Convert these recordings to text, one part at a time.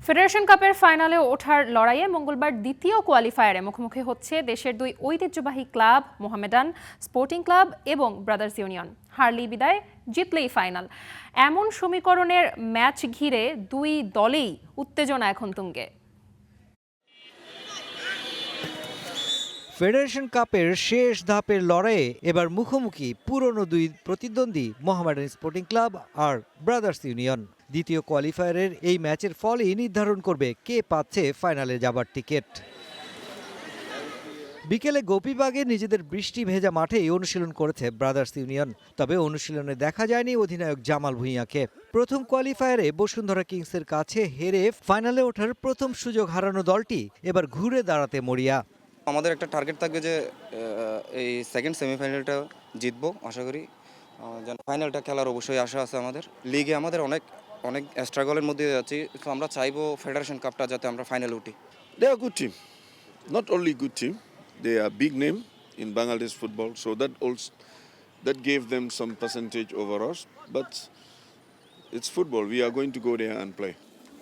Federation কাপের ফাইনালে ওঠার লড়াইয়ে মঙ্গলবার দ্বিতীয় কোয়ালিফায়ারে মুখোমুখি হচ্ছে দেশের দুই ঐতিহ্যবাহী ক্লাব মোহামেডান স্পোর্টিং ক্লাব এবং ব্রাদার্স ইউনিয়ন। হারলেই বিদায়, জিতলেই ফাইনাল, এমন সমীকরণের ম্যাচ ঘিরে দুই দলেই উত্তেজনা এখন তুঙ্গে। ফেডারেশন কাপের শেষ ধাপের লড়াইয়ে এবার মুখোমুখি পুরনো দুই প্রতিদ্বন্দ্বী মোহামেডান স্পোর্টিং ক্লাব আর ব্রাদার্স ইউনিয়ন। দ্বিতীয় কোয়ালিফায়ারের এই ম্যাচের ফলই নির্ধারণ করবে কে পাচ্ছে ফাইনালে যাবার টিকিট। বিকেলে গোপীবাগে নিজেদের বৃষ্টি ভেজা মাঠেই অনুশীলন করেছে ব্রাদার্স ইউনিয়ন। তবে অনুশীলনে দেখা যায়নি অধিনায়ক জামাল ভুঁইয়াকে। প্রথম কোয়ালিফায়ারে বসুন্ধরা কিংসের কাছে হেরে ফাইনালে ওঠার প্রথম সুযোগ হারানো দলটি এবার ঘুরে দাঁড়াতে মরিয়া। আমাদের একটা টার্গেট থাকবে যে এই সেকেন্ড সেমিফাইনালটা জিতবো, আশা করি। ফাইনালটা খেলার অবশ্যই আশা আছে আমাদের। লিগে আমাদের অনেক স্ট্রাগলের মধ্যে যাচ্ছি, তো আমরা চাইবো ফেডারেশন কাপটা যাতে আমরা ফাইনালে উঠি। They are a good team, not only good team, they are big name in Bangladesh football, so that gave them some percentage over us, but it's football, we are going to go there and play.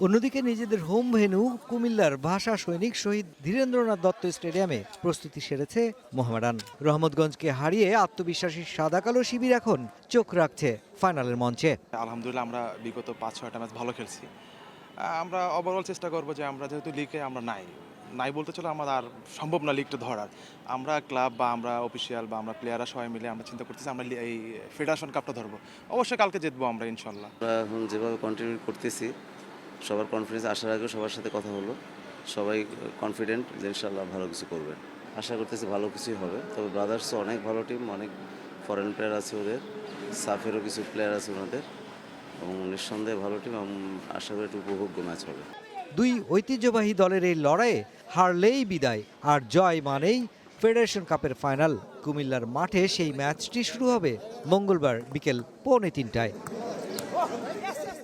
অন্যদিকে নিজেদের home venue কুমিল্লার ভাষা সৈনিক শহীদ ধীরেন্দ্রনাথ দত্ত স্টেডিয়ামে প্রস্তুতি সেরেছে মোহামেডান। রহমতগঞ্জকে হারিয়ে আত্মবিশ্বাসী সাদা কালো শিবির এখন চোখ রাখছে ফাইনালের মঞ্চে। আলহামদুলিল্লাহ আমরা বিগত 5-6টা ম্যাচ ভালো খেলছি। আমরা ওভারঅল চেষ্টা করবো যে আমরা যেহেতু লিগে আমরা নাই বলতে চলো আমাদের আর সম্ভব না লিগটা ধরার। আমরা ক্লাব বা আমরা অফিসিয়াল বা আমরা প্লেয়াররা সবাই মিলে আমরা চিন্তা করতেছি আমরা এই ফেডারেশন কাপটা ধরবো। অবশ্যই কালকে জিতবো আমরা ইনশাল্লাহ। আমরা এখন যেভাবে কন্টিনিউ করতেছি, সবার কনফিডেন্স আসার আগে সবার সাথে কথা হলো, সবাই কনফিডেন্ট যে ইনশাল্লাহ ভালো কিছু করবে। আশা করতেছি ভালো কিছুই হবে। তবে ব্রাদার্সও অনেক ভালো টিম, অনেক ফরেন প্লেয়ার আছে ওদের, সাফেরও কিছু প্লেয়ার আছে ওনাদের, এবং নিঃসন্দেহে ভালো টিম, এবং আশা করি একটু উপভোগ্য ম্যাচ হবে। দুই ঐতিহ্যবাহী দলের এই লড়াইয়ে হারলেই বিদায়, আর জয় মানেই ফেডারেশন কাপের ফাইনাল। কুমিল্লার মাঠে সেই ম্যাচটি শুরু হবে মঙ্গলবার বিকেল 3:45টায়।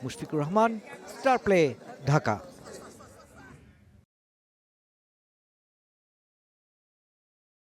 Mushfiqur Rahman, star play, Dhaka.